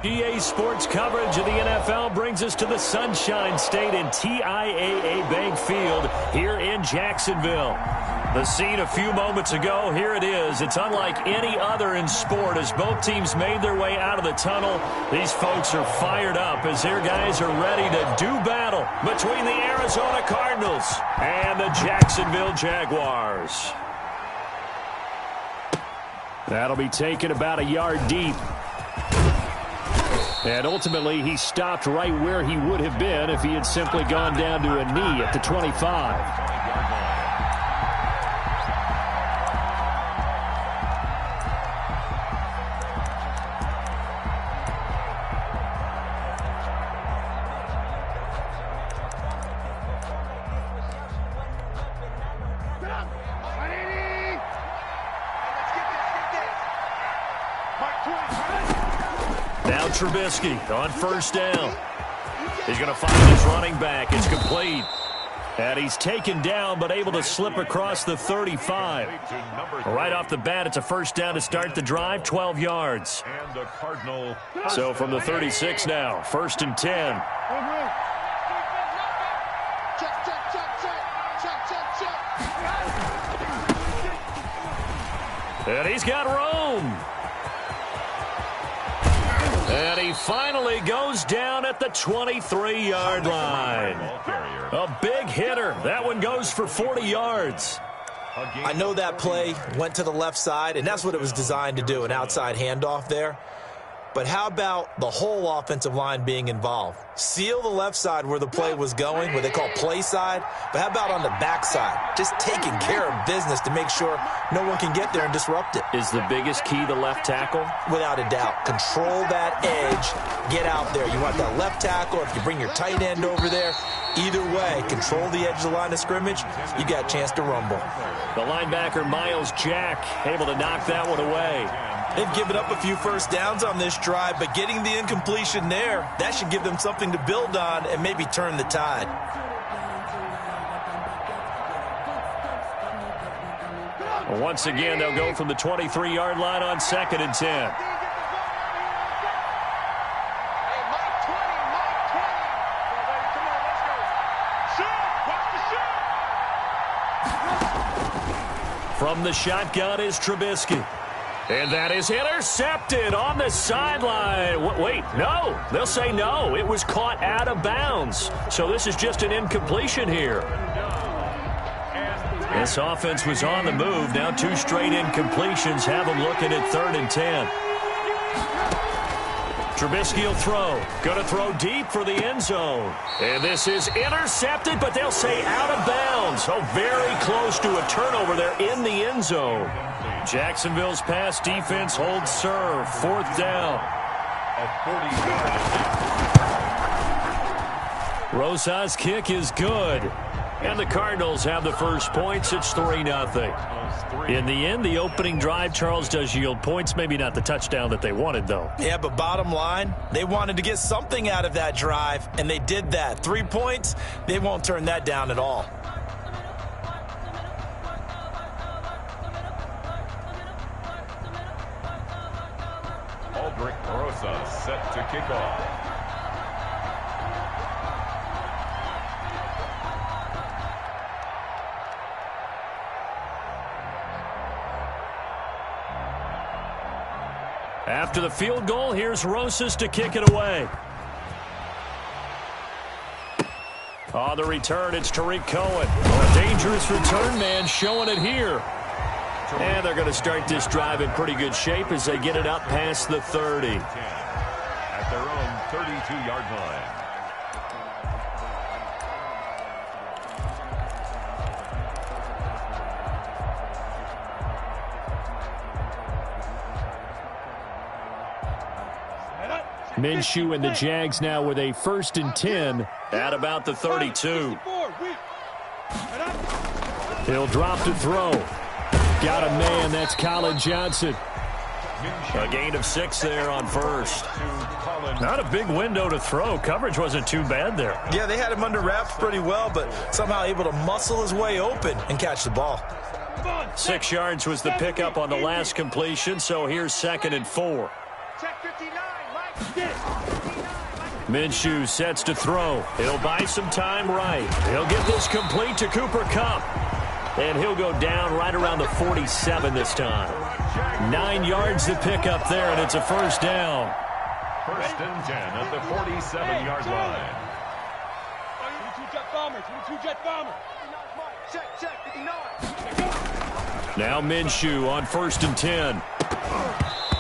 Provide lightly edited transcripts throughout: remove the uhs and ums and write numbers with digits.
GA Sports coverage of the NFL brings us to the Sunshine State and TIAA Bank Field here in Jacksonville. The scene a few moments ago, here it is. It's unlike any other in sport as both teams made their way out of the tunnel. These folks are fired up as their guys are ready to do battle between the Arizona Cardinals and the Jacksonville Jaguars. That'll be taken about a yard deep. And ultimately, he stopped right where he would have been if he had simply gone down to a knee at the 25. Now Trubisky on first down. He's going to find his running back. It's complete. And he's taken down but able to slip across the 35. Right off the bat, it's a first down to start the drive, 12 yards. So from the 36 now, first and 10. And he's got room. And he finally goes down at the 23-yard line. A big hitter. That one goes for 40 yards. I know that play went to the left side, and that's what it was designed to do, an outside handoff there. But how about the whole offensive line being involved? Seal the left side where the play was going, what they call play side. But how about on the back side? Just taking care of business to make sure no one can get there and disrupt it. Is the biggest key the left tackle? Without a doubt. Control that edge. Get out there. You want that left tackle. If you bring your tight end over there, either way, control the edge of the line of scrimmage, you got a chance to rumble. The linebacker, Miles Jack, able to knock that one away. They've given up a few first downs on this drive, but getting the incompletion there, that should give them something to build on and maybe turn the tide. Once again, they'll go from the 23-yard line on second and 10. From the shotgun is Trubisky. And that is intercepted on the sideline. Wait, no. They'll say no. It was caught out of bounds. So this is just an incompletion here. This offense was on the move. Now two straight incompletions have them looking at 3rd and 10. Trubisky will throw. Going to throw deep for the end zone. And this is intercepted, but they'll say out of bounds. So very close to a turnover there in the end zone. Jacksonville's pass defense holds serve. 4th down. Rosa's kick is good. And the Cardinals have the first points. It's 3-0. In the end, the opening drive, Charles, does yield points. Maybe not the touchdown that they wanted, though. Yeah, but bottom line, they wanted to get something out of that drive, and they did that. 3 points, they won't turn that down at all. Aldrich Rosa set to kick off. After the field goal, here's Rosas to kick it away. On the return, it's Tariq Cohen. A dangerous return man showing it here. And they're going to start this drive in pretty good shape as they get it up past the 30. At their own 32-yard line. Minshew and the Jags now with a 1st and 10 at about the 32. He'll drop to throw. Got a man, that's Colin Johnson. A gain of 6 there on first. Not a big window to throw. Coverage wasn't too bad there. Yeah, they had him under wraps pretty well, but somehow able to muscle his way open and catch the ball. 6 yards was the pickup on the last completion, so here's 2nd and 4. Check 59, line Minshew sets to throw. He'll buy some time right. He'll get this complete to Cooper Kupp. And he'll go down right around the 47 this time. 9 yards to pick up there, and it's a first down. First and 10 at the 47-yard line. Now Minshew on first and 10.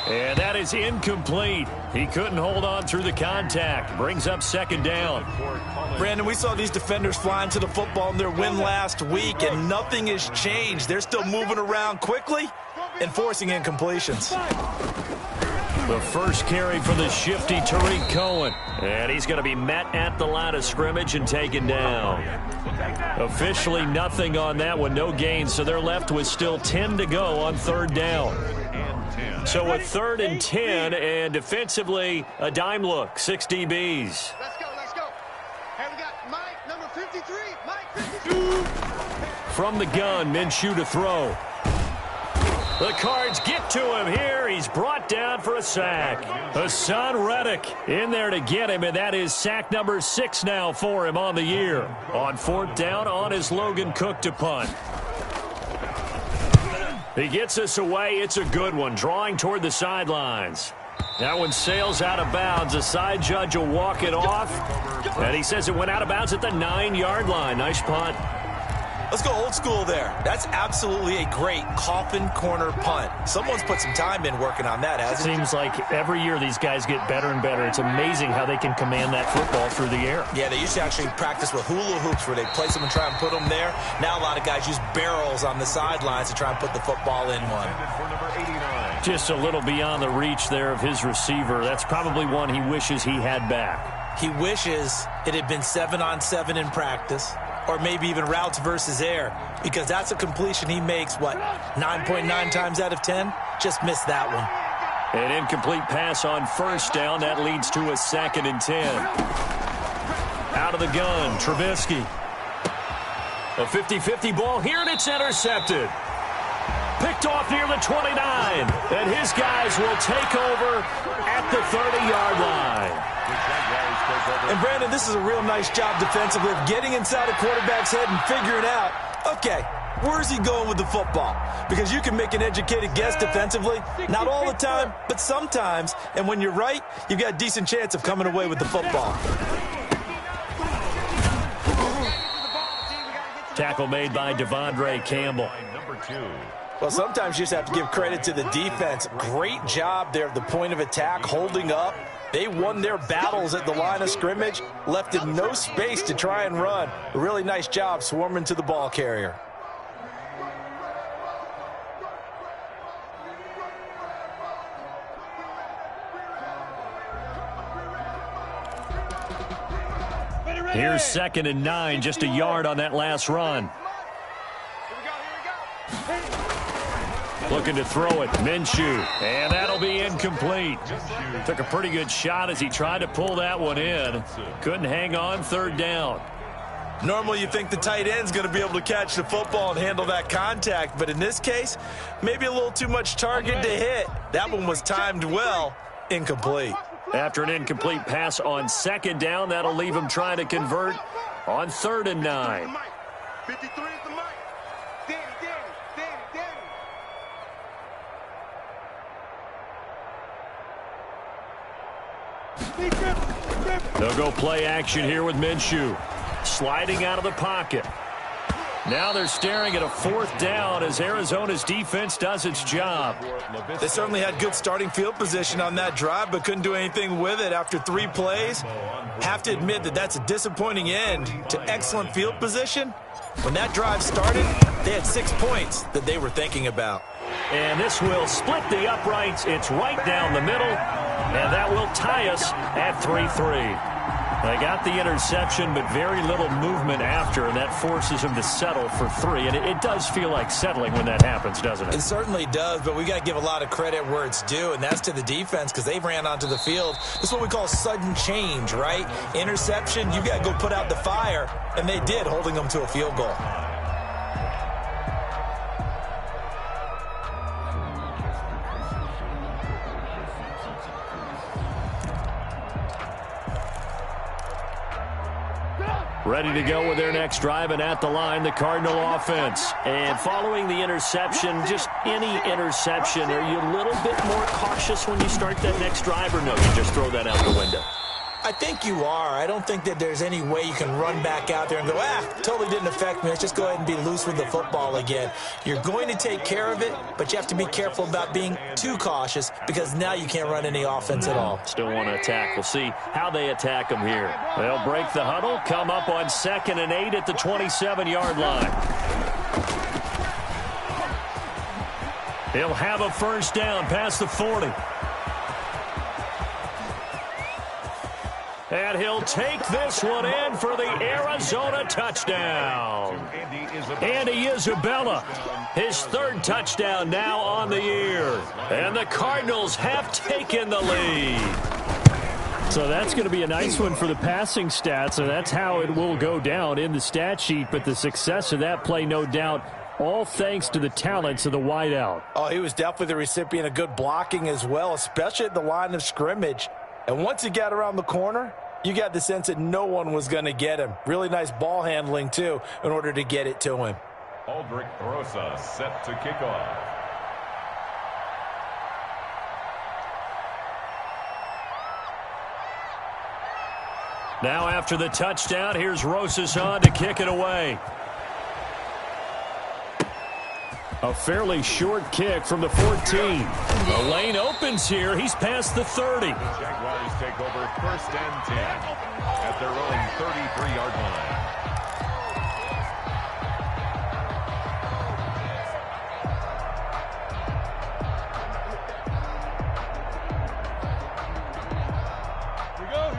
And that is incomplete. He couldn't hold on through the contact. Brings up second down. Brandon, we saw these defenders flying to the football in their win last week, and nothing has changed. They're still moving around quickly and forcing incompletions. The first carry for the shifty Tariq Cohen. And he's going to be met at the line of scrimmage and taken down. Officially nothing on that one, no gains, so they're left with still 10 to go on third down. So a 3rd and 10, and defensively, a dime look, 6 DBs. Let's go. Hey, we got Mike, number 53. Mike, 52. From the gun, Minshew to throw. The Cards get to him here. He's brought down for a sack. Hassan Reddick in there to get him, and that is sack number 6 now for him on the year. On 4th down on his Logan Cook to punt. He gets us away. It's a good one, drawing toward the sidelines. That one sails out of bounds. The side judge will walk it off, and he says it went out of bounds at the 9-yard line. Nice punt. Let's go old school there. That's absolutely a great coffin corner punt. Someone's put some time in working on that, hasn't it? Seems like every year these guys get better and better. It's amazing how they can command that football through the air. Yeah, they used to actually practice with hula hoops where they place them and try and put them there. Now a lot of guys use barrels on the sidelines to try and put the football in one. Just a little beyond the reach there of his receiver. That's probably one he wishes he had back. He wishes it had been 7-on-7 in practice, or maybe even routes versus air, because that's a completion he makes, 9.9 times out of 10? Just missed that one. An incomplete pass on first down. That leads to a 2nd and 10. Out of the gun, Trubisky. A 50-50 ball here, and it's intercepted. Picked off near the 29, and his guys will take over at the 30-yard line. And, Brandon, this is a real nice job defensively of getting inside a quarterback's head and figuring out, okay, where's he going with the football? Because you can make an educated guess defensively, not all the time, but sometimes. And when you're right, you've got a decent chance of coming away with the football. Tackle made by Devondre Campbell. Well, sometimes you just have to give credit to the defense. Great job there at the point of attack, holding up. They won their battles at the line of scrimmage, left in no space to try and run. A really nice job swarming to the ball carrier. Here's 2nd and 9, just a yard on that last run. Looking to throw it, Minshew, and that'll be incomplete. Took a pretty good shot as he tried to pull that one in. Couldn't hang on, 3rd down. Normally you think the tight end's going to be able to catch the football and handle that contact, but in this case, maybe a little too much target to hit. That one was timed well, incomplete. After an incomplete pass on 2nd down, that'll leave him trying to convert on 3rd and 9. 53 is the mic. Danny. They'll go play action here with Minshew. Sliding out of the pocket. Now they're staring at a 4th down as Arizona's defense does its job. They certainly had good starting field position on that drive, but couldn't do anything with it after 3 plays. Have to admit that that's a disappointing end to excellent field position. When that drive started, they had 6 points that they were thinking about. And this will split the uprights. It's right down the middle, and that will tie us at 3-3. They got the interception, but very little movement after, and that forces him to settle for 3. And it does feel like settling when that happens, doesn't it? It certainly does, but we got to give a lot of credit where it's due, and that's to the defense because they ran onto the field. This is what we call sudden change, right? Interception, you got to go put out the fire, and they did, holding them to a field goal. Ready to go with their next drive, and at the line, the Cardinal offense. And following the interception, just any interception, are you a little bit more cautious when you start that next drive, or no, you just throw that out the window? I think you are. I don't think that there's any way you can run back out there and go, totally didn't affect me. Let's just go ahead and be loose with the football again. You're going to take care of it, but you have to be careful about being too cautious because now you can't run any offense at all. Still want to attack. We'll see how they attack them here. They'll break the huddle, come up on 2nd and 8 at the 27-yard line. He'll have a first down past the 40. And he'll take this one in for the Arizona touchdown. Andy Isabella, his 3rd touchdown now on the year. And the Cardinals have taken the lead. So that's going to be a nice one for the passing stats, and that's how it will go down in the stat sheet. But the success of that play, no doubt, all thanks to the talents of the wideout. Oh, he was definitely the recipient of good blocking as well, especially at the line of scrimmage. And once he got around the corner, you got the sense that no one was going to get him. Really nice ball handling, too, in order to get it to him. Aldrich Rosa set to kick off. Now after the touchdown, here's Rosas on to kick it away. A fairly short kick from the 14. The lane opens here. He's past the 30. The Jaguars take over 1st and 10 at their own 33-yard line.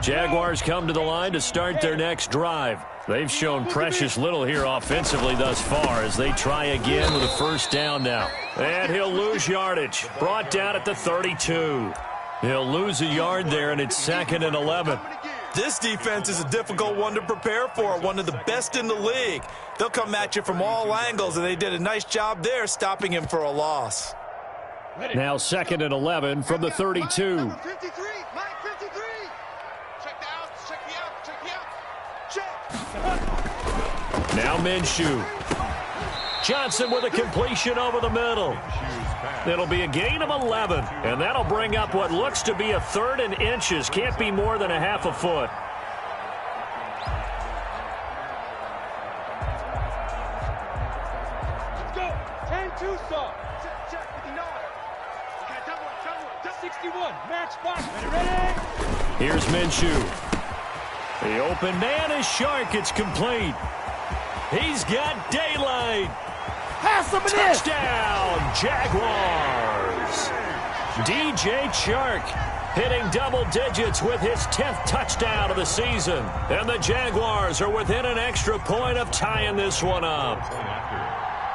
Jaguars come to the line to start their next drive. They've shown precious little here offensively thus far as they try again with a first down now. And he'll lose yardage. Brought down at the 32. He'll lose a yard there, and it's 2nd and 11. This defense is a difficult one to prepare for, one of the best in the league. They'll come at you from all angles, and they did a nice job there stopping him for a loss. Now 2nd and 11 from the 32. Number 53, Mike 53. Check the outs, check the outs, check the outs. Check. Now Minshew. Johnson with a completion over the middle. It'll be a gain of 11, and that'll bring up what looks to be a 3rd and inches. Can't be more than a half a foot. Let's go. 10-2 saw. Check 59. Okay, double it. 61. Match box. Ready? Here's Minshew. The open man is Shark. It's complete. He's got daylight. Touchdown, Jaguars. DJ Chark hitting double digits with his 10th touchdown of the season. And the Jaguars are within an extra point of tying this one up.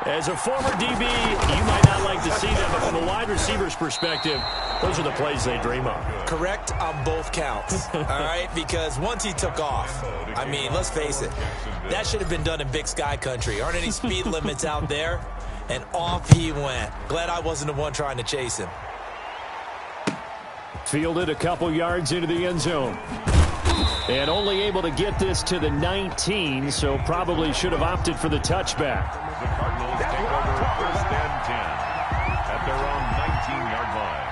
As a former DB, you might not like to see that, but from a wide receiver's perspective, those are the plays they dream of. Correct on both counts, all right? Because once he took off, I mean, let's face it, that should have been done in Big Sky country. Aren't any speed limits out there? And off he went. Glad I wasn't the one trying to chase him. Fielded a couple yards into the end zone. And only able to get this to the 19, so probably should have opted for the touchback. The Cardinals take over 1st and 10 at their own 19-yard line.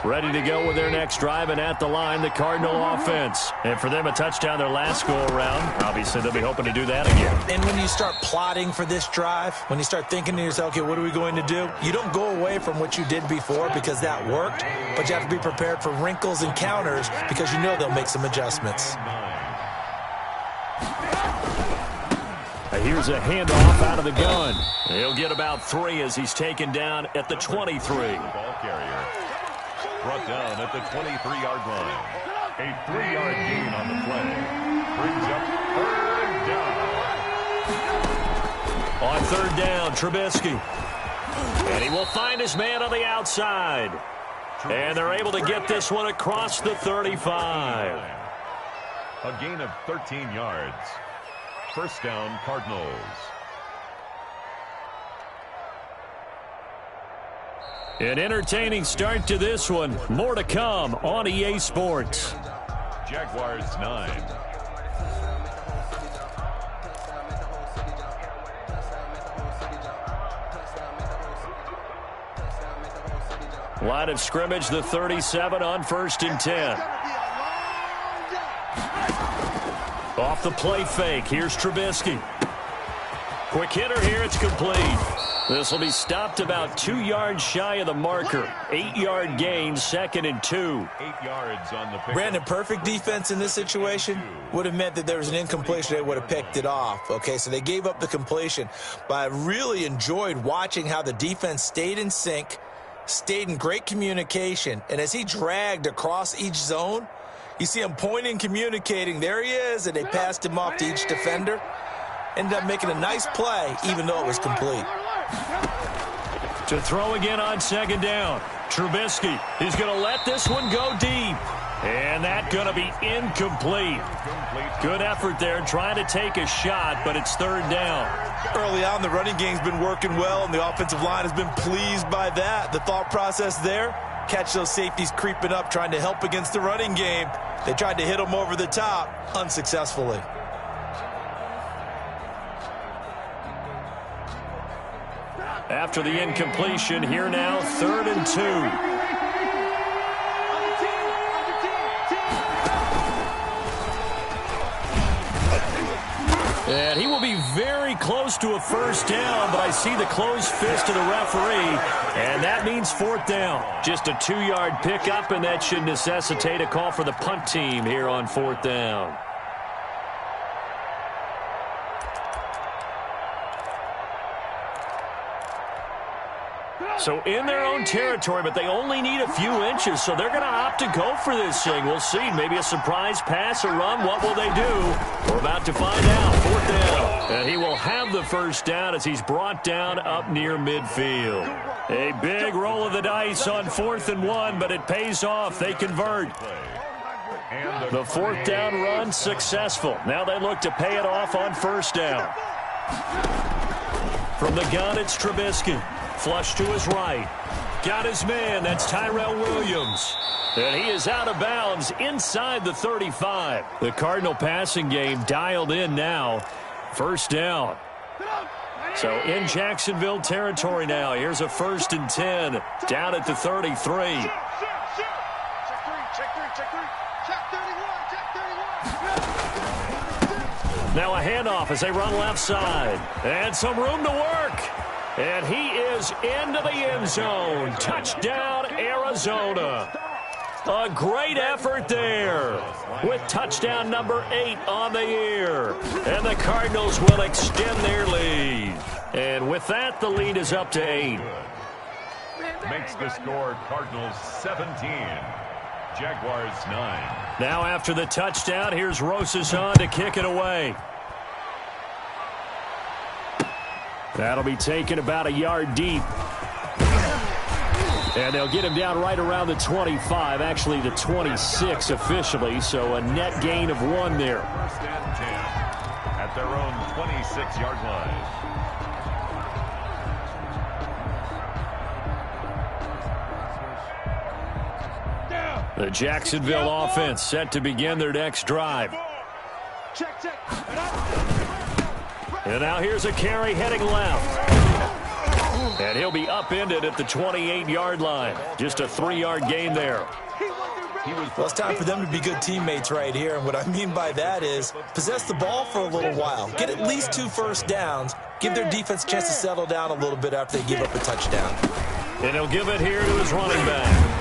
Ready to go with their next drive, and at the line, the Cardinal offense. And for them, a touchdown their last go-around. Obviously, they'll be hoping to do that again. And when you start plotting for this drive, when you start thinking to yourself, okay, what are we going to do? You don't go away from what you did before because that worked, but you have to be prepared for wrinkles and counters because you know they'll make some adjustments. Here's a handoff out of the gun. He'll get about 3 as he's taken down at the 23. Ball carrier brought down at the 23-yard line. A 3-yard gain on the play. Brings up 3rd down. On 3rd down, Trubisky. And he will find his man on the outside. And they're able to get this one across the 35. A gain of 13 yards. First down, Cardinals. An entertaining start to this one. More to come on EA Sports. Jaguars 9. Line of scrimmage, the 37 on 1st and 10. Off the play fake. Here's Trubisky. Quick hitter here. It's complete. This will be stopped about 2 yards shy of the marker. 8-yard gain, 2nd and 2. 8 yards on the pick. Brandon, perfect defense in this situation would have meant that there was an incompletion. They would have picked it off. Okay, so they gave up the completion. But I really enjoyed watching how the defense stayed in sync, stayed in great communication. And as he dragged across each zone, you see him pointing, communicating. There he is, and they passed him off to each defender. Ended up making a nice play, even though it was complete. To throw again on 2nd down. Trubisky, he's going to let this one go deep. And that's going to be incomplete. Good effort there trying to take a shot, but it's 3rd down. Early on, the running game's been working well, and the offensive line has been pleased by that. The thought process there, catch those safeties creeping up, trying to help against the running game. They tried to hit them over the top, unsuccessfully. After the incompletion, here now, 3rd and 2. And he will be very close to a 1st down, but I see the closed fist of the referee, and that means 4th down. Just a 2-yard pickup, and that should necessitate a call for the punt team here on 4th down. So in their own territory, but they only need a few inches, so they're going to opt to go for this thing. We'll see. Maybe a surprise pass or run. What will they do? We're about to find out. 4th down. And he will have the 1st down as he's brought down up near midfield. A big roll of the dice on 4th and 1, but it pays off. They convert. The 4th down run successful. Now they look to pay it off on 1st down. From the gun, it's Trubisky. Flush to his right. Got his man. That's Tyrell Williams. And he is out of bounds inside the 35. The Cardinal passing game dialed in now. 1st down. So in Jacksonville territory now. Here's a 1st and 10 down at the 33. Now a handoff as they run left side. And some room to work. And he is into the end zone. Touchdown, Arizona. A great effort there with touchdown number 8 on the year. And the Cardinals will extend their lead. And with that, the lead is up to 8. Makes the score Cardinals 17. Jaguars 9. Now after the touchdown, here's Rosas on to kick it away. That'll be taken about a yard deep. And they'll get him down right around the 25, actually the 26 officially, so a net gain of 1 there. 1st and 10 at their own 26-yard line. The Jacksonville offense set to begin their next drive. And now here's a carry heading left. And he'll be upended at the 28-yard line. Just a 3-yard gain there. Well, it's time for them to be good teammates right here. And what I mean by that is possess the ball for a little while. Get at least 2 first downs. Give their defense a chance to settle down a little bit after they give up a touchdown. And he'll give it here to his running back.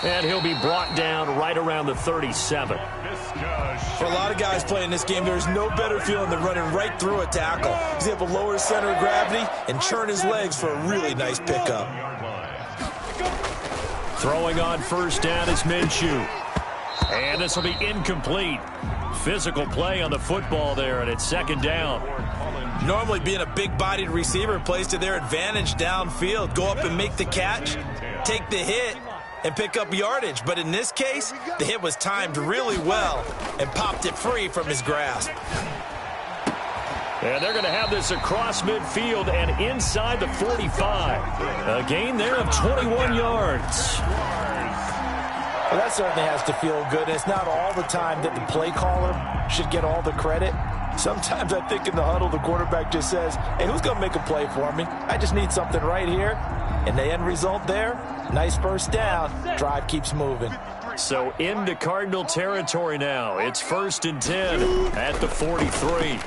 And he'll be brought down right around the 37. For a lot of guys playing this game, there's no better feeling than running right through a tackle. He's able to lower his center of gravity and churn his legs for a really nice pickup. Throwing on 1st down is Minshew. And this will be incomplete. Physical play on the football there, and it's 2nd down. Normally being a big-bodied receiver plays to their advantage downfield. Go up and make the catch, take the hit, and pick up yardage. But in this case, the hit was timed really well and popped it free from his grasp. And they're going to have this across midfield and inside the 45. A gain there of 21 yards. Well, that certainly has to feel good. And it's not all the time that the play caller should get all the credit. Sometimes I think in the huddle, the quarterback just says, hey, who's going to make a play for me? I just need something right here. And the end result there, nice first down. Drive keeps moving. So into Cardinal territory now. It's 1st and 10 at the 43.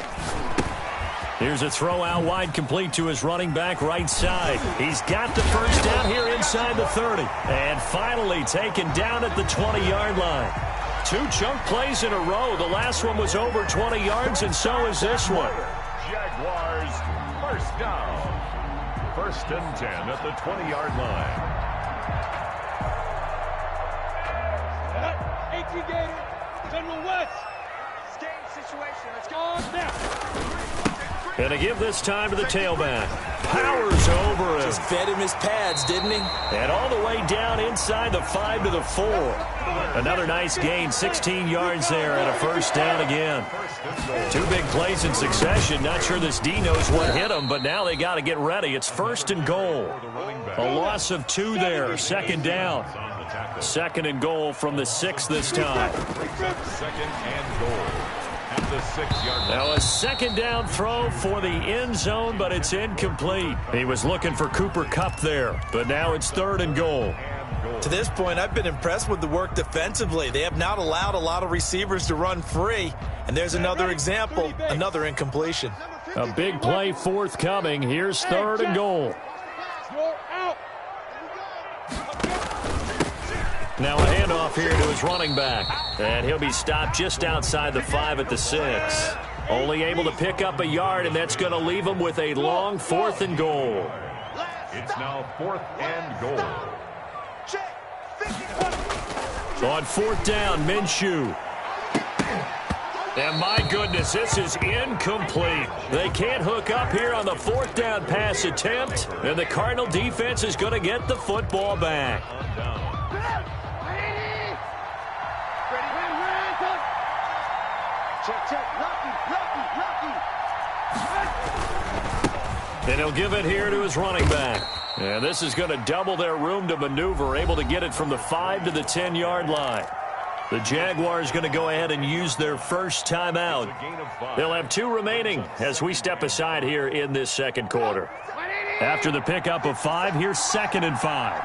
Here's a throw out wide, complete to his running back right side. He's got the first down here inside the 30. And finally taken down at the 20-yard line. 2 chunk plays in a row. The last one was over 20 yards, and so is this one. Jaguars, first down. 1st and 10 at the 20-yard line. 18 Gator, General West. Game situation. Let's go now. And to give this time to the tailback. Powers over him. Just fed him his pads, didn't he? And all the way down inside the 5 to the 4. Another nice gain, 16 yards there, and a first down again. 2 big plays in succession. Not sure this D knows what hit him, but now they got to get ready. It's 1st and goal. A loss of 2 there, 2nd down. 2nd and goal from the 6 this time. 2nd and goal. At the 6-yard line. Now a 2nd down throw for the end zone, but it's incomplete. He was looking for Cooper Kupp there, but now it's 3rd and goal. To this point, I've been impressed with the work defensively. They have not allowed a lot of receivers to run free. And there's another example, another incompletion. A big play forthcoming. Here's 3rd and goal. Now a handoff here to his running back. And he'll be stopped just outside the 5 at the 6. Only able to pick up a yard, and that's going to leave him with a long 4th and goal. It's now 4th and goal. On 4th down, Minshew. And my goodness, this is incomplete. They can't hook up here on the 4th down pass attempt, and the Cardinal defense is going to get the football back. And he'll give it here to his running back. And this is going to double their room to maneuver, able to get it from the 5 to the 10-yard line. The Jaguars going to go ahead and use their first timeout. They'll have 2 remaining as we step aside here in this 2nd quarter. After the pickup of 5, here's 2nd and 5.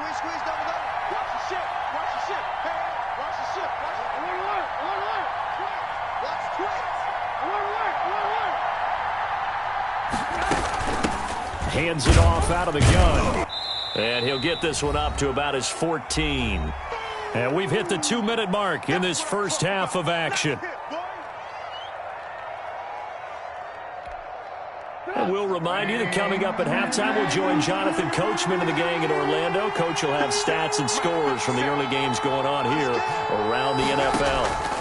Hands it off out of the gun. And he'll get this one up to about his 14. And we've hit the 2-minute mark in this first half of action. And we'll remind you that coming up at halftime, we'll join Jonathan Coachman and the gang in Orlando. Coach will have stats and scores from the early games going on here around the NFL.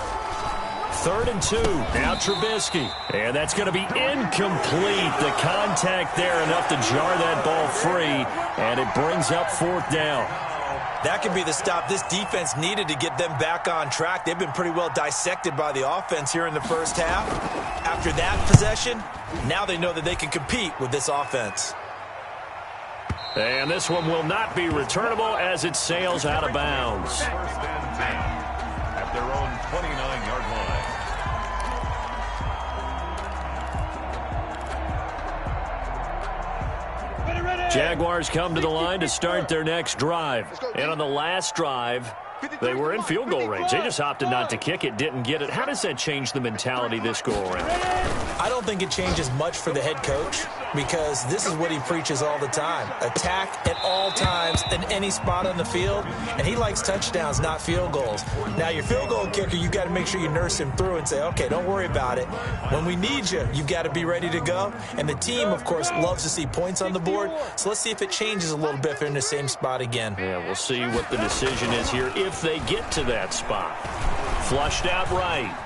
3rd and 2. Now Trubisky. And that's going to be incomplete. The contact there enough to jar that ball free. And it brings up 4th down. That could be the stop this defense needed to get them back on track. They've been pretty well dissected by the offense here in the first half. After that possession, now they know that they can compete with this offense. And this one will not be returnable as it sails out of bounds. 1st and 10 at their own 29-yard line. Jaguars come to the line to start their next drive. And on the last drive, they were in field goal range. They just opted not to kick it, didn't get it. How does that change the mentality this go-around? I don't think it changes much for the head coach because this is what he preaches all the time. Attack at all times in any spot on the field, and he likes touchdowns, not field goals. Now, your field goal kicker, you've got to make sure you nurse him through and say, okay, don't worry about it. When we need you, you've got to be ready to go. And the team, of course, loves to see points on the board, so let's see if it changes a little bit if they're in the same spot again. Yeah, we'll see what the decision is here if they get to that spot. Flushed out right.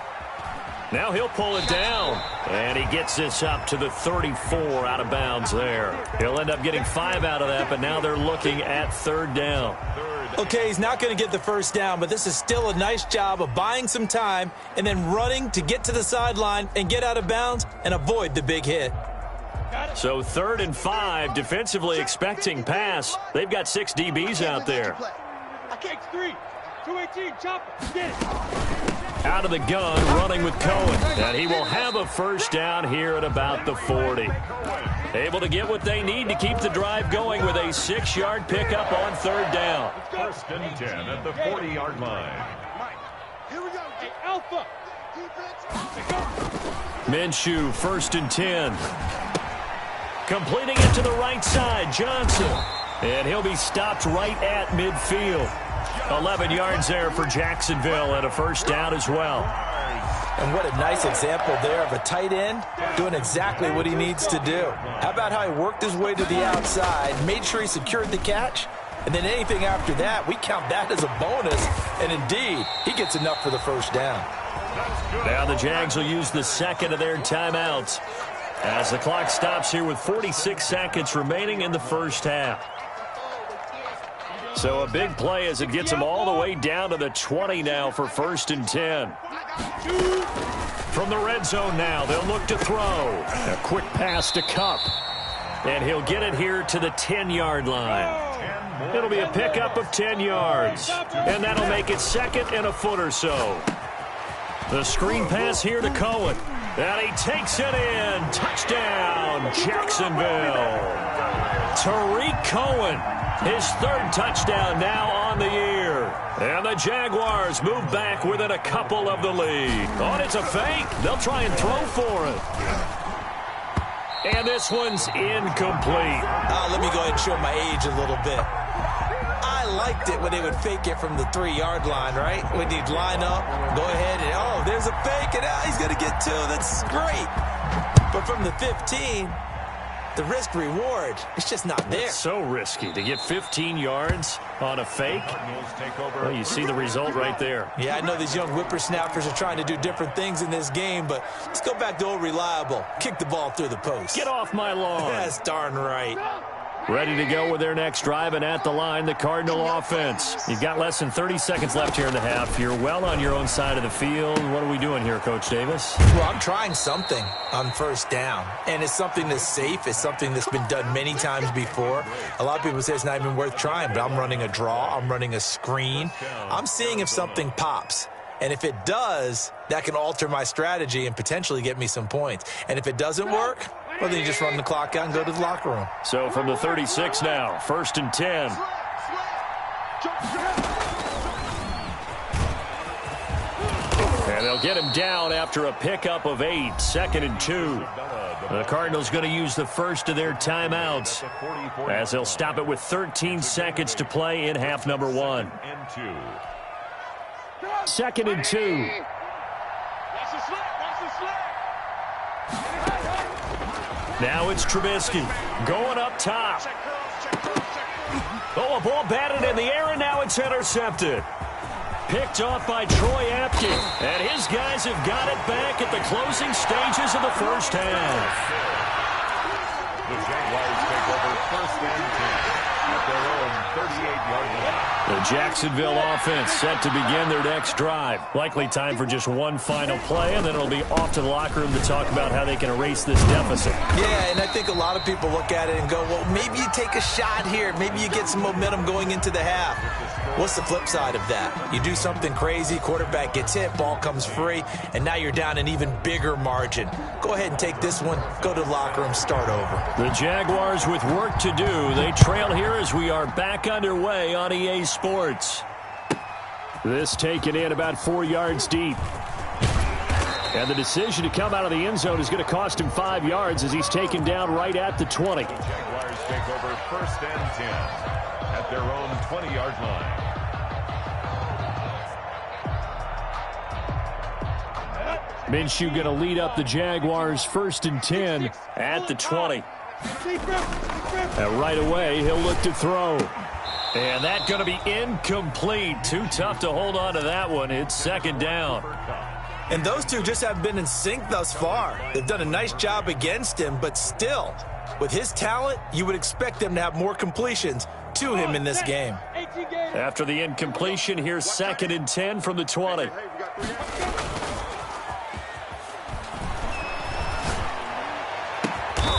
Now he'll pull it down. And he gets this up to the 34 out of bounds there. He'll end up getting 5 out of that, but now they're looking at third down. Okay, he's not going to get the first down, but this is still a nice job of buying some time and then running to get to the sideline and get out of bounds and avoid the big hit. So 3rd and 5, defensively expecting pass. They've got 6 DBs out there. Takes 3. 218, chop it. Get it. Out of the gun, running with Cohen. And he will have a first down here at about the 40. Able to get what they need to keep the drive going with a 6-yard pickup on 3rd down. 1st and 10 at the 40-yard line. Here we go. Hey, Alpha. Minshew, 1st and 10. Completing it to the right side, Johnson. And he'll be stopped right at midfield. 11 yards there for Jacksonville and a first down as well. And what a nice example there of a tight end doing exactly what he needs to do. How about how he worked his way to the outside, made sure he secured the catch, and then anything after that, we count that as a bonus. And indeed, he gets enough for the first down. Now the Jags will use the second of their timeouts as the clock stops here with 46 seconds remaining in the first half. So a big play as it gets them all the way down to the 20 now for 1st and 10. From the red zone now, they'll look to throw. A quick pass to Cup. And he'll get it here to the 10-yard line. It'll be a pickup of 10 yards. And that'll make it 2nd and a foot or so. The screen pass here to Cohen. And he takes it in. Touchdown, Jacksonville. Tariq Cohen. His 3rd touchdown now on the year. And the Jaguars move back within a couple of the lead. Oh, it's a fake. They'll try and throw for it. And this one's incomplete. Let me go ahead and show my age a little bit. I liked it when they would fake it from the 3-yard line, right? When you'd line up, go ahead and, oh, there's a fake, and he's going to get 2. That's great. But from the 15... the risk-reward, it's just not there. It's so risky to get 15 yards on a fake. Well, you see the result right there. Yeah, I know these young whippersnappers are trying to do different things in this game, but let's go back to old reliable. Kick the ball through the post. Get off my lawn. That's darn right. Ready to go with their next drive, and at the line, the Cardinal offense. You've got less than 30 seconds left here in the half. You're well on your own side of the field. What are we doing here, Coach Davis? Well, I'm trying something on 1st down, and it's something that's safe. It's something that's been done many times before. A lot of people say it's not even worth trying, but I'm running a draw. I'm running a screen. I'm seeing if something pops. And if it does, that can alter my strategy and potentially get me some points. And if it doesn't work, well, then you just run the clock out and go to the locker room. So from the 36 now, 1st and 10. And they'll get him down after a pickup of 8, 2nd and 2. The Cardinals going to use the first of their timeouts as they'll stop it with 13 seconds to play in half number 1. 2nd and 2. Now it's Trubisky going up top. Oh, a ball batted in the air, and now it's intercepted. Picked off by Troy Apke. And his guys have got it back at the closing stages of the first half. The Jaguars take over 1st and 10 at their own 38-yard line. The Jacksonville offense set to begin their next drive. Likely time for just one final play, and then it'll be off to the locker room to talk about how they can erase this deficit. Yeah, and I think a lot of people look at it and go, well, maybe you take a shot here. Maybe you get some momentum going into the half. What's the flip side of that? You do something crazy, quarterback gets hit, ball comes free, and now you're down an even bigger margin. Go ahead and take this one, go to the locker room, start over. The Jaguars with work to do. They trail here as we are back underway on EA Sports. This taken in about 4 yards deep. And the decision to come out of the end zone is going to cost him 5 yards as he's taken down right at the 20. The Jaguars take over 1st and 10 at their own 20-yard line. Minshew going to lead up the Jaguars 1st and 10 at the 20. And right away, he'll look to throw. And that's going to be incomplete. Too tough to hold on to that one. It's 2nd down. And those two just haven't been in sync thus far. They've done a nice job against him, but still, with his talent, you would expect them to have more completions to him in this game. After the incompletion, here's 2nd and 10 from the 20.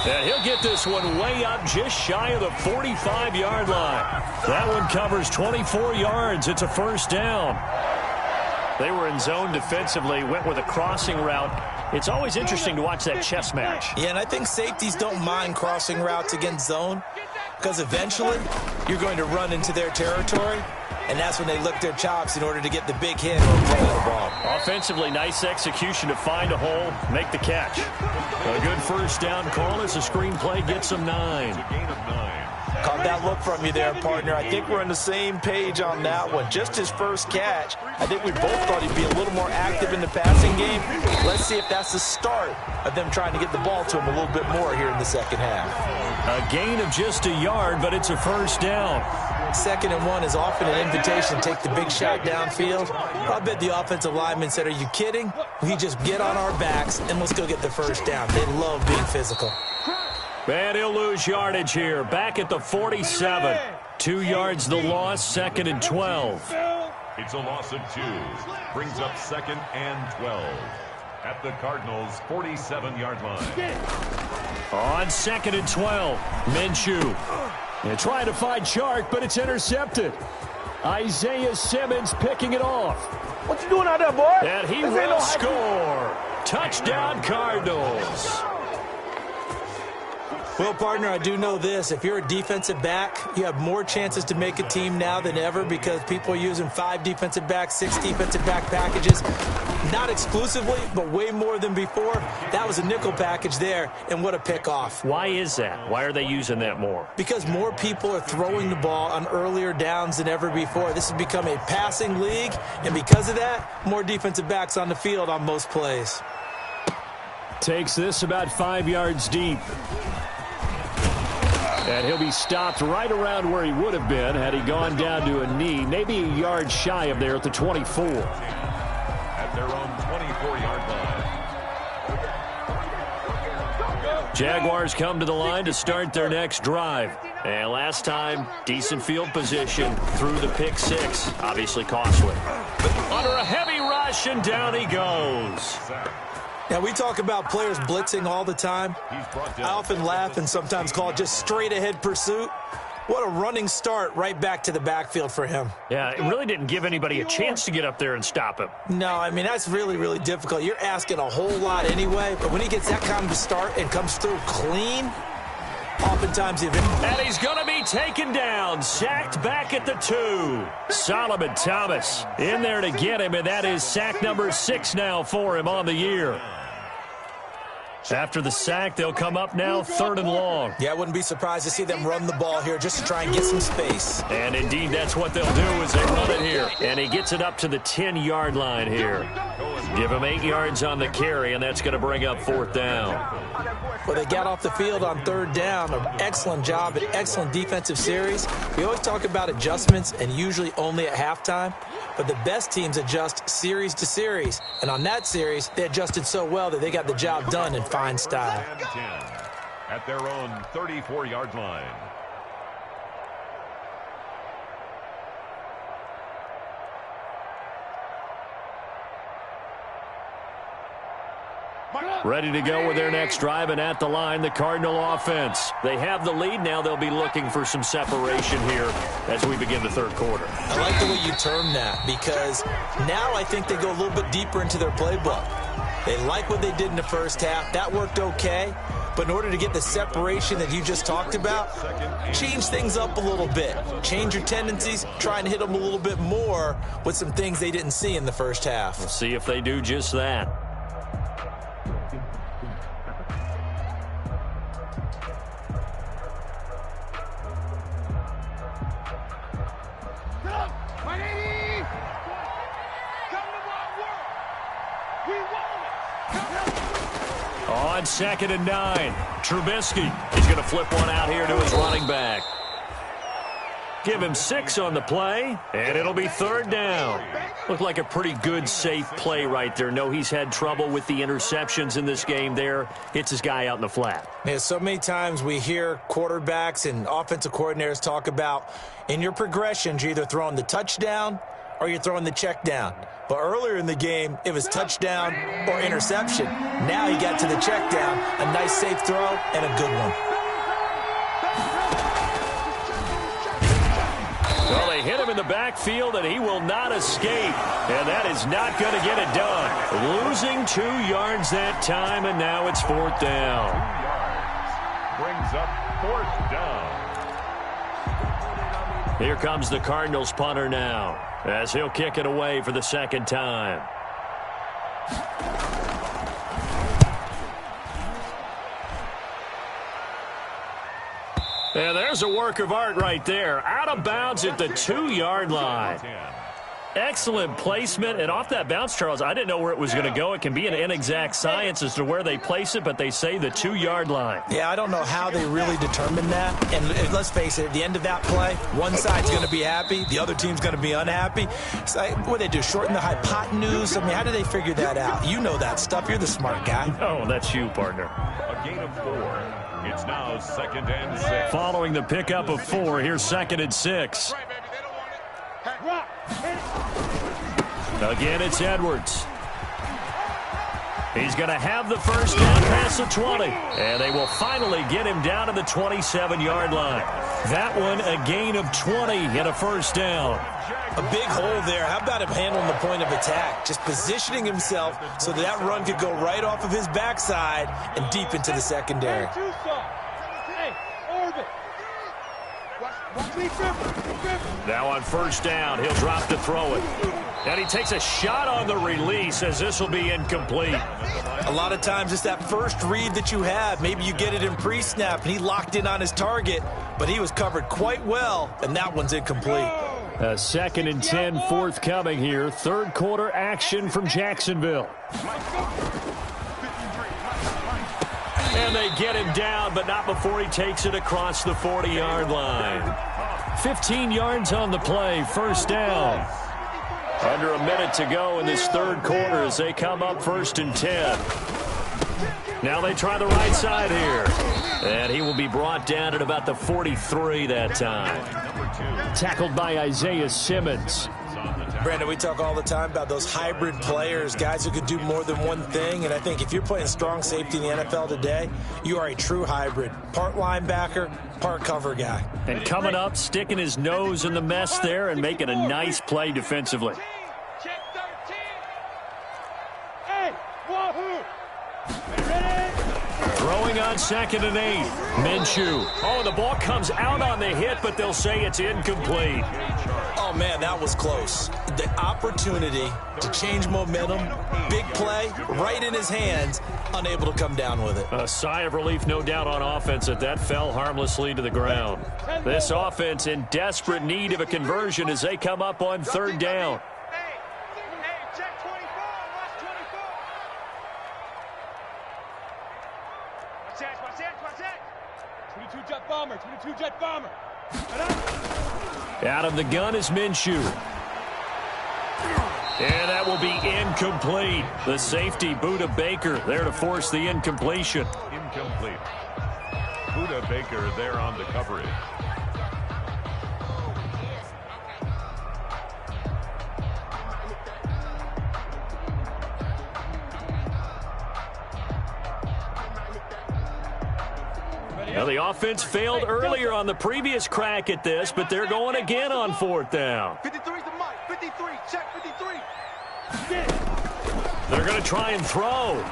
And he'll get this one way up just shy of the 45-yard line. That one covers 24 yards. It's a first down. They were in zone defensively, went with a crossing route. It's always interesting to watch that chess match. Yeah, and I think safeties don't mind crossing routes against zone because eventually you're going to run into their territory, and that's when they lick their chops in order to get the big hit or throw the ball. Offensively, nice execution to find a hole, make the catch. A good first down call as the screenplay gets them 9. Caught that look from you there, partner. I think we're on the same page on that one. Just his first catch. I think we both thought he'd be a little more active in the passing game. Let's see if that's the start of them trying to get the ball to him a little bit more here in the second half. A gain of just a yard, but it's a first down. 2nd and 1 is often an invitation to take the big shot downfield. I bet the offensive lineman said, are you kidding? We just get on our backs and let's go get the first down. They love being physical. And he'll lose yardage here. Back at the 47. 2 yards the loss, 2nd and 12. It's a loss of 2. Brings up 2nd and 12. At the Cardinals' 47-yard line. On 2nd and 12, Minshew. And trying to find Chark, but it's intercepted. Isaiah Simmons picking it off. What you doing out there, boy? And he will score. Touchdown, Cardinals. Well, partner, I do know this. If you're a defensive back, you have more chances to make a team now than ever because people are using 5 defensive backs, 6 defensive back packages. Not exclusively, but way more than before. That was a nickel package there, and what a pickoff. Why is that? Why are they using that more? Because more people are throwing the ball on earlier downs than ever before. This has become a passing league, and because of that, more defensive backs on the field on most plays. Takes this about 5 yards deep. And he'll be stopped right around where he would have been had he gone down to a knee, maybe a yard shy of there at the 24. At their own 24-yard line. Jaguars come to the line to start their next drive. And last time, decent field position through the pick 6, obviously costly. Under a heavy rush, and down he goes. Now, we talk about players blitzing all the time. I often laugh and sometimes call it just straight-ahead pursuit. What a running start right back to the backfield for him. Yeah, it really didn't give anybody a chance to get up there and stop him. No, I mean, that's really, really difficult. You're asking a whole lot anyway, but when he gets that kind of a start and comes through clean, oftentimes even. And he's going to be taken down, sacked back at the 2. Solomon Thomas in there to get him, and that is sack number 6 now for him on the year. After the sack, they'll come up now 3rd and long. Yeah, I wouldn't be surprised to see them run the ball here just to try and get some space. And indeed, that's what they'll do as they run it here. And he gets it up to the 10-yard line here. Give him 8 yards on the carry, and that's going to bring up 4th down. Well, they got off the field on 3rd down. An excellent job, an excellent defensive series. We always talk about adjustments and usually only at halftime. But the best teams adjust series to series. And on that series, they adjusted so well that they got the job done in fine style. At their own 34-yard line. Ready to go with their next drive, and at the line, the Cardinal offense. They have the lead. Now they'll be looking for some separation here as we begin the 3rd quarter. I like the way you term that because now I think they go a little bit deeper into their playbook. They like what they did in the first half. That worked okay. But in order to get the separation that you just talked about, change things up a little bit. Change your tendencies, try and hit them a little bit more with some things they didn't see in the first half. We'll see if they do just that. On 2nd and 9, Trubisky. He's going to flip one out here to his running back. Give him 6 on the play, and it'll be 3rd down. Looked like a pretty good, safe play right there. No, he's had trouble with the interceptions in this game there. Hits his guy out in the flat. Man, so many times we hear quarterbacks and offensive coordinators talk about in your progressions, you're either throwing the touchdown or you're throwing the check down. But earlier in the game, it was touchdown or interception. Now he got to the check down, a nice safe throw, and a good one. Well, they hit him in the backfield, and he will not escape. And that is not going to get it done. Losing 2 yards that time, and now it's 4th down. 2 yards. Brings up 4th down. Here comes the Cardinals punter now, as he'll kick it away for the 2nd time. And there's a work of art right there. Out of bounds at the 2-yard line. Excellent placement. And off that bounce, Charles, I didn't know where it was going to go. It can be an inexact science as to where they place it, but they say the 2-yard line. Yeah, I don't know how they really determined that. And let's face it, at the end of that play, one side's going to be happy, the other team's going to be unhappy. It's like, what do they do, shorten the hypotenuse? I mean, how do they figure that out? You know that stuff. You're the smart guy. Oh, that's you, partner. A gain of 4. It's now 2nd and 6. Following the pickup of 4, here's 2nd and 6. Again, it's Edwards. He's going to have the first down past the 20. And they will finally get him down to the 27-yard line. That one, a gain of 20 and a first down. A big hole there. How about him handling the point of attack? Just positioning himself so that run could go right off of his backside and deep into the secondary. Now on first down, he'll drop to throw it. And he takes a shot on the release as this will be incomplete. A lot of times it's that first read that you have. Maybe you get it in pre-snap, and he locked in on his target, but he was covered quite well, and that one's incomplete. A 2nd and 10 forthcoming here. 3rd quarter action from Jacksonville. And they get him down, but not before he takes it across the 40-yard line. 15 yards on the play, first down. Under a minute to go in this 3rd quarter as they come up 1st and 10. Now they try the right side here. And he will be brought down at about the 43 that time. Tackled by Isaiah Simmons. Brandon, we talk all the time about those hybrid players, guys who could do more than one thing. And I think if you're playing strong safety in the NFL today, you are a true hybrid. Part linebacker, part cover guy. And coming up, sticking his nose in the mess there and making a nice play defensively. Throwing on 2nd and 8. Minshew. Oh, the ball comes out on the hit, but they'll say it's incomplete. Oh, man, that was close. The opportunity to change momentum, big play, right in his hands, unable to come down with it. A sigh of relief, no doubt, on offense that fell harmlessly to the ground. This offense in desperate need of a conversion as they come up on 3rd down. Two-jet bomber. Out of the gun is Minshew. And that will be incomplete. The safety, Buda Baker, there to force the incompletion. Incomplete. Buda Baker there on the coverage. Now, the offense failed earlier on the previous crack at this, but they're going again on 4th down. 53's the mic. 53. Check 53. They're going to try and throw.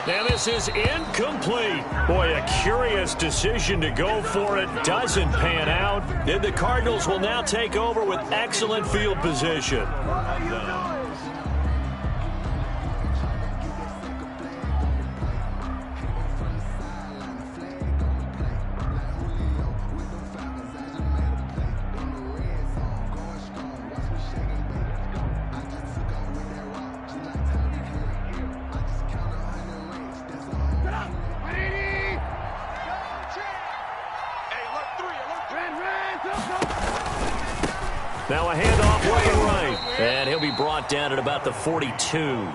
And this is incomplete. Boy, a curious decision to go for it. Doesn't pan out. And the Cardinals will now take over with excellent field position. Now a handoff looking right. And he'll be brought down at about the 42.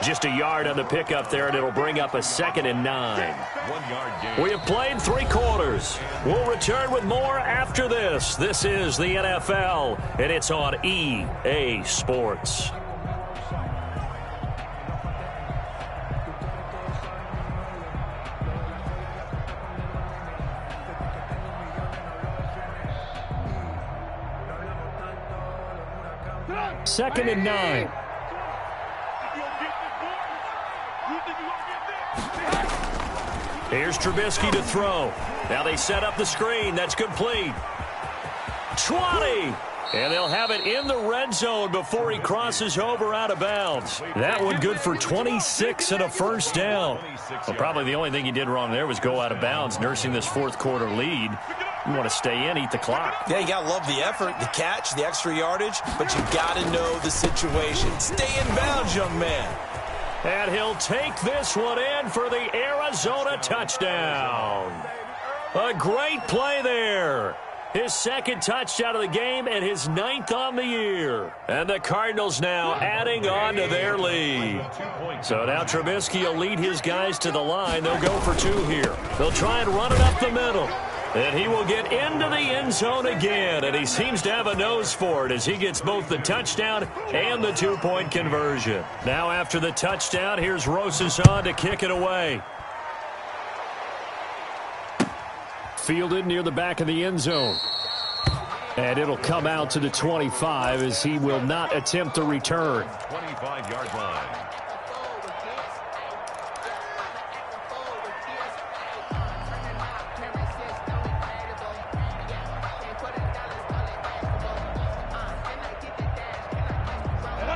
Just a yard on the pickup there, and it'll bring up a 2nd and 9. 1 yard gain. We have played 3 quarters. We'll return with more after this. This is the NFL, and it's on EA Sports. Second and 9. Here's Trubisky to throw. Now they set up the screen. That's complete. 20. And they'll have it in the red zone before he crosses over out of bounds. That one good for 26 and a first down. Well, probably the only thing he did wrong there was go out of bounds, nursing this fourth quarter lead. You want to stay in, eat the clock. Yeah, you got to love the effort, the catch, the extra yardage, but you got to know the situation. Stay in bounds, young man. And he'll take this one in for the Arizona touchdown. A great play there. His 2nd touchdown of the game and his 9th on the year. And the Cardinals now adding on to their lead. So now Trubisky will lead his guys to the line. They'll go for 2 here. They'll try and run it up the middle. And he will get into the end zone again, and he seems to have a nose for it as he gets both the touchdown and the 2-point conversion. Now after the touchdown, here's Rosas on to kick it away. Fielded near the back of the end zone. And it'll come out to the 25 as he will not attempt to return. 25-yard line.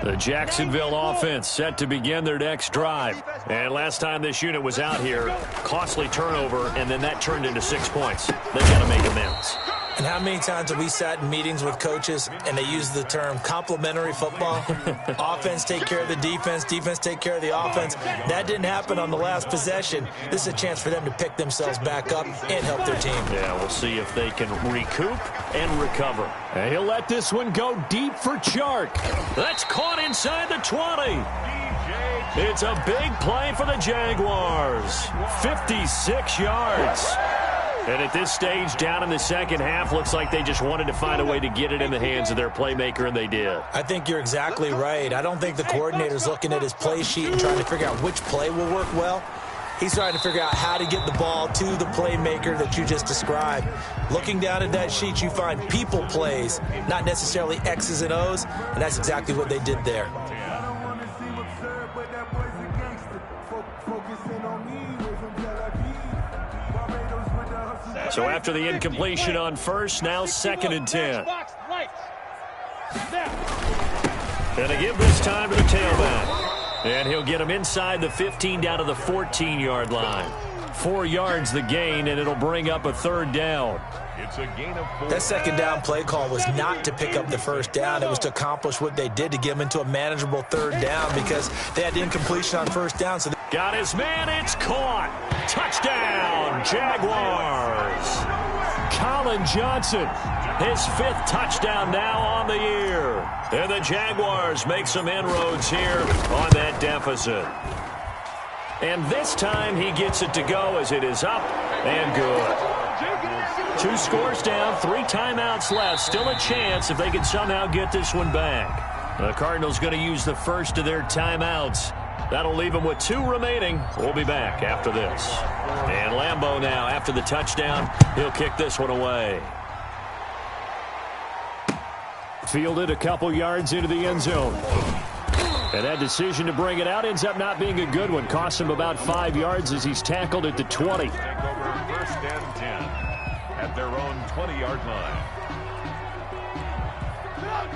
The Jacksonville offense set to begin their next drive. And last time this unit was out here, costly turnover, and then that turned into 6 points. They've got to make amends. And how many times have we sat in meetings with coaches and they use the term complementary football? Offense take care of the defense, defense take care of the offense. That didn't happen on the last possession. This is a chance for them to pick themselves back up and help their team. Yeah, we'll see if they can recoup and recover. And he'll let this one go deep for Chark. That's caught inside the 20. It's a big play for the Jaguars. 56 yards. And at this stage, down in the second half, looks like they just wanted to find a way to get it in the hands of their playmaker, and they did. I think you're exactly right. I don't think the coordinator's looking at his play sheet and trying to figure out which play will work well. He's trying to figure out how to get the ball to the playmaker that you just described. Looking down at that sheet, you find people plays, not necessarily X's and O's, and that's exactly what they did there. So after the incompletion on first, now 2nd and 10. And they give this time to the tailback. And he'll get him inside the 15 down to the 14-yard line. 4 yards the gain, and it'll bring up a 3rd down. It's a gain of 4. That 2nd down play call was not to pick up the 1st down. It was to accomplish what they did to get them into a manageable 3rd down because they had incompletion on 1st down. So got his man. It's caught. Touchdown, Jaguars. Colin Johnson, his 5th touchdown now on the year. And the Jaguars make some inroads here on that deficit. And this time he gets it to go as it is up and good. 2 scores down, 3 timeouts left. Still a chance if they can somehow get this one back. The Cardinals going to use the first of their timeouts. That'll leave them with 2 remaining. We'll be back after this. And Lambeau now, after the touchdown, he'll kick this one away. Fielded a couple yards into the end zone. And that decision to bring it out ends up not being a good one. Costs him about 5 yards as he's tackled at the 20. Take over 1st and 10 at their own 20-yard line.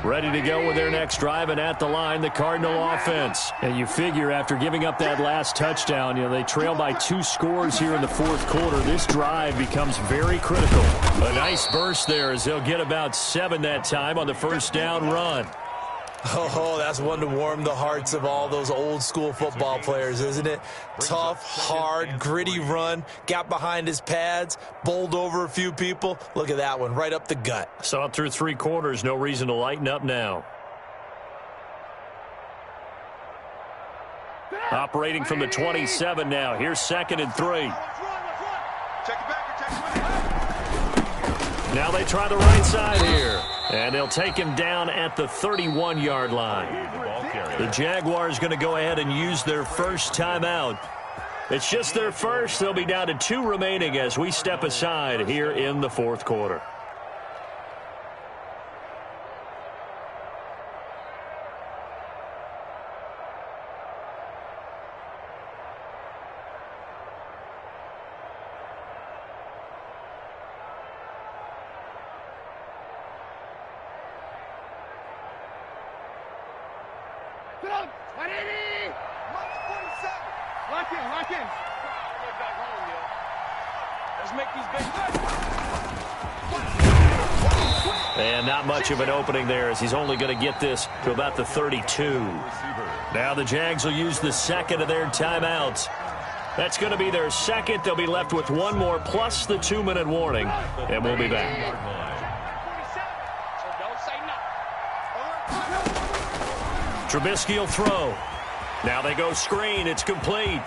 Ready to go with their next drive, and at the line, the Cardinal offense. And you figure after giving up that last touchdown, they trail by 2 scores here in the 4th quarter. This drive becomes very critical. A nice burst there as they'll get about 7 that time on the 1st down run. Oh, that's one to warm the hearts of all those old school football players, isn't it? Tough, hard, gritty run, got behind his pads, bowled over a few people. Look at that one, right up the gut. Saw it through 3 quarters, no reason to lighten up now. Operating from the 27 now. Here's 2nd and 3. Now they try the right side here. And they'll take him down at the 31-yard line. The Jaguars going to go ahead and use their first timeout. It's just their first. They'll be down to 2 remaining as we step aside here in the 4th quarter. And not much of an opening there as he's only going to get this to about the 32. Now the Jags will use the 2nd of their timeouts. That's going to be their 2nd. They'll be left with 1 more plus the 2-minute warning. And we'll be back. Trubisky will throw. Now they go screen. It's complete.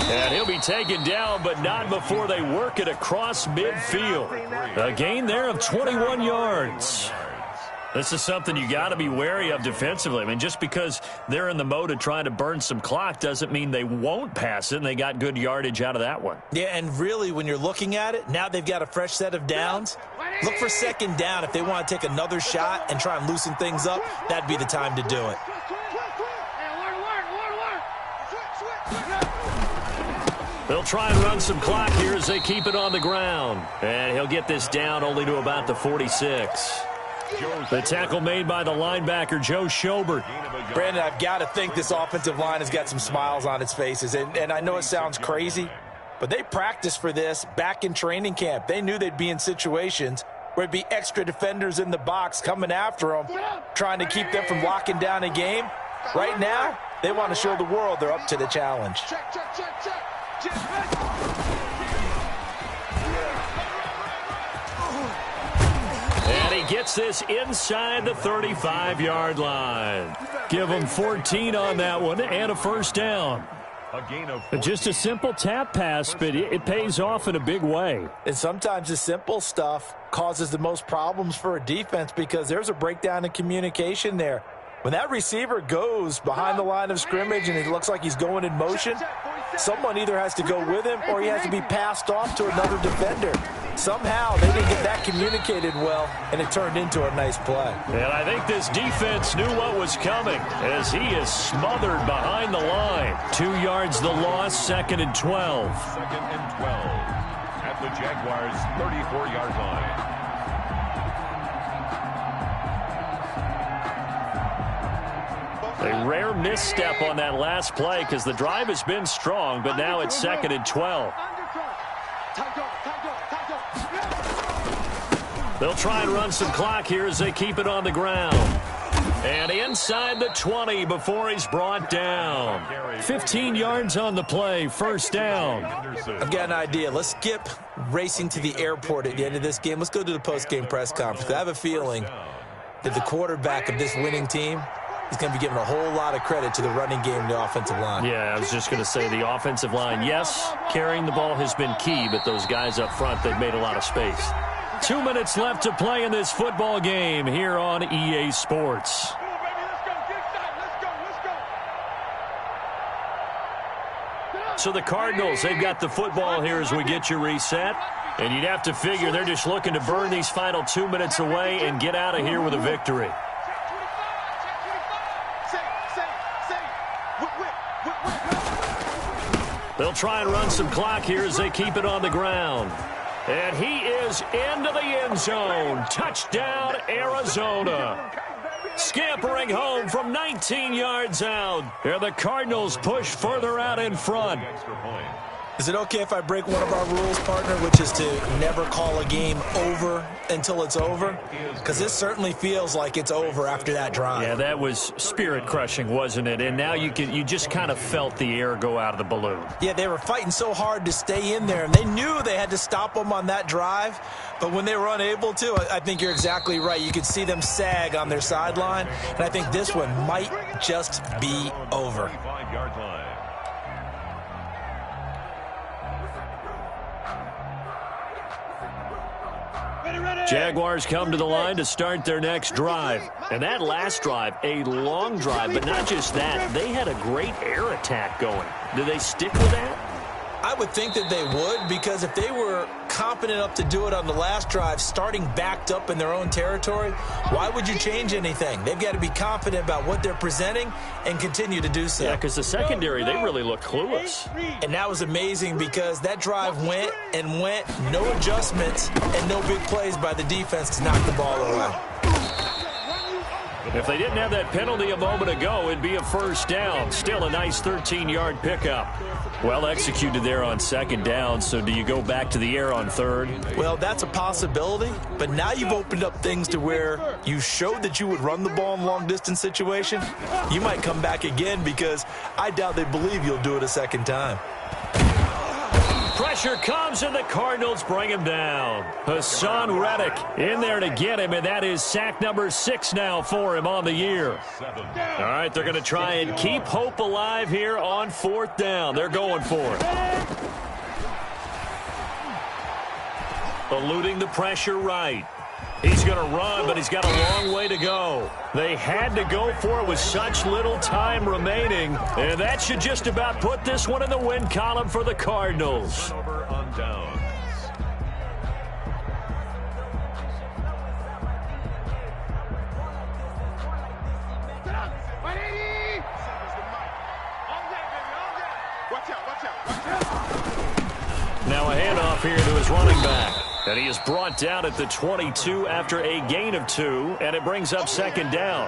And he'll be taken down, but not before they work it across midfield. A gain there of 21 yards. This is something you got to be wary of defensively. I mean, just because they're in the mode of trying to burn some clock doesn't mean they won't pass it, and they got good yardage out of that one. Yeah, and really, when you're looking at it, now they've got a fresh set of downs. Look for 2nd down. If they want to take another shot and try and loosen things up, that'd be the time to do it. They'll try and run some clock here as they keep it on the ground. And he'll get this down only to about the 46. The tackle made by the linebacker, Joe Schobert. Brandon, I've got to think this offensive line has got some smiles on its faces. And I know it sounds crazy, but they practiced for this back in training camp. They knew they'd be in situations where it'd be extra defenders in the box coming after them, trying to keep them from locking down a game. Right now, they want to show the world they're up to the challenge. And he gets this inside the 35-yard line. Give him 14 on that one and a first down. Just a simple tap pass, but it pays off in a big way. And sometimes the simple stuff causes the most problems for a defense because there's a breakdown in communication there. When that receiver goes behind the line of scrimmage and it looks like he's going in motion, someone either has to go with him or he has to be passed off to another defender. Somehow they didn't get that communicated well, and it turned into a nice play. And I think this defense knew what was coming as he is smothered behind the line. 2 yards the loss, 2nd and 12. 2nd and 12 at the Jaguars' 34-yard line. A rare misstep on that last play because the drive has been strong, but now it's 2nd and 12. They'll try and run some clock here as they keep it on the ground. And inside the 20 before he's brought down. 15 yards on the play, first down. I've got an idea. Let's skip racing to the airport at the end of this game. Let's go to the post-game press conference. I have a feeling that the quarterback of this winning team is going to be giving a whole lot of credit to the running game and the offensive line. Yeah, I was just going to say the offensive line, yes, carrying the ball has been key, but those guys up front, they've made a lot of space. 2 minutes left to play in this football game here on EA Sports. So the Cardinals, they've got the football here as we get you reset. And you'd have to figure they're just looking to burn these final 2 minutes away and get out of here with a victory. They'll try and run some clock here as they keep it on the ground. And he is into the end zone. Touchdown, Arizona. Scampering home from 19 yards out. And the Cardinals push further out in front. Is it okay if I break one of our rules, partner, which is to never call a game over until it's over? Because this certainly feels like it's over after that drive. Yeah, that was spirit-crushing, wasn't it? And now you just kind of felt the air go out of the balloon. Yeah, they were fighting so hard to stay in there, and they knew they had to stop them on that drive. But when they were unable to, I think you're exactly right. You could see them sag on their sideline, and I think this one might just be over. Jaguars come to the line to start their next drive. And that last drive, a long drive, but not just that. They had a great air attack going. Do they stick with that? I would think that they would, because if they were competent enough to do it on the last drive, starting backed up in their own territory, why would you change anything? They've got to be confident about what they're presenting and continue to do so. Yeah, because the secondary, they really look clueless. And that was amazing because that drive went and went, no adjustments and no big plays by the defense to knock the ball away. If they didn't have that penalty a moment ago, it'd be a first down. Still a nice 13-yard pickup. Well executed there on second down, so do you go back to the air on third? Well, that's a possibility, but now you've opened up things to where you showed that you would run the ball in long-distance situation. You might come back again because I doubt they believe you'll do it a second time. Pressure comes, and the Cardinals bring him down. Hassan Reddick in there to get him, and that is sack number 6 now for him on the year. All right, they're going to try and keep hope alive here on 4th down. They're going for it. Eluding the pressure right. He's going to run, but he's got a long way to go. They had to go for it with such little time remaining, and that should just about put this one in the win column for the Cardinals. Turnover on downs. Now a handoff here to his running back. And he is brought down at the 22 after a gain of 2, and it brings up second down.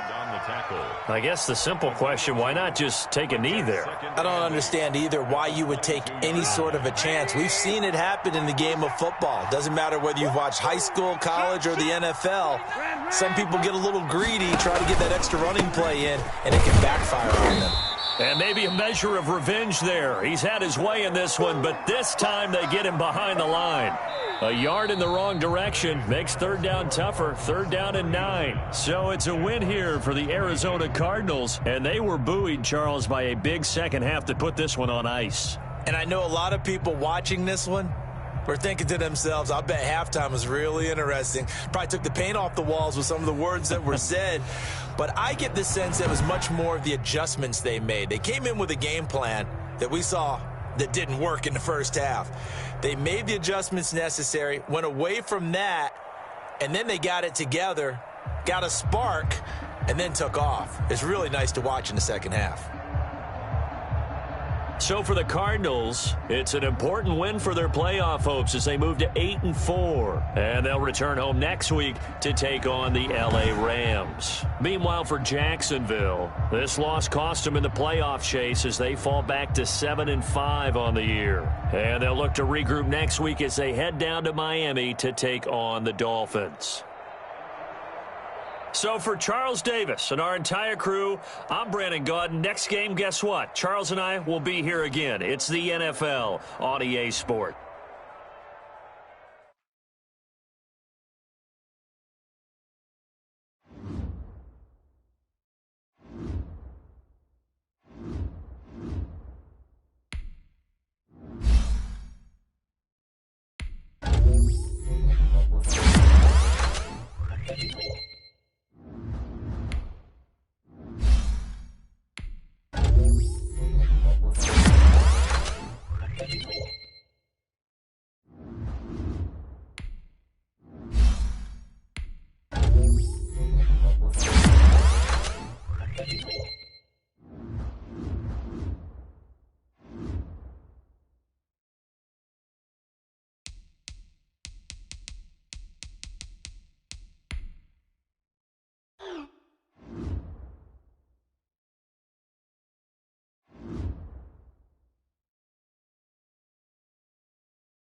I guess the simple question, why not just take a knee there? I don't understand either why you would take any sort of a chance. We've seen it happen in the game of football. Doesn't matter whether you've watched high school, college, or the NFL. Some people get a little greedy, try to get that extra running play in, and it can backfire on them. And maybe a measure of revenge there. He's had his way in this one, but this time they get him behind the line. A yard in the wrong direction makes third down tougher. 3rd down and 9. So it's a win here for the Arizona Cardinals. And they were buoyed, Charles, by a big second half that put this one on ice. And I know a lot of people watching this one were thinking to themselves, I bet halftime was really interesting. Probably took the paint off the walls with some of the words that were said. But I get the sense that it was much more of the adjustments they made. They came in with a game plan that we saw that didn't work in the first half. They made the adjustments necessary, went away from that, and then they got it together, got a spark, and then took off. It's really nice to watch in the second half. So for the Cardinals, it's an important win for their playoff hopes as they move to 8-4. And they'll return home next week to take on the LA Rams. Meanwhile, for Jacksonville, this loss cost them in the playoff chase as they fall back to 7-5 on the year. And they'll look to regroup next week as they head down to Miami to take on the Dolphins. So for Charles Davis and our entire crew, I'm Brandon Gaudin. Next game, guess what? Charles and I will be here again. It's the NFL on EA Sport.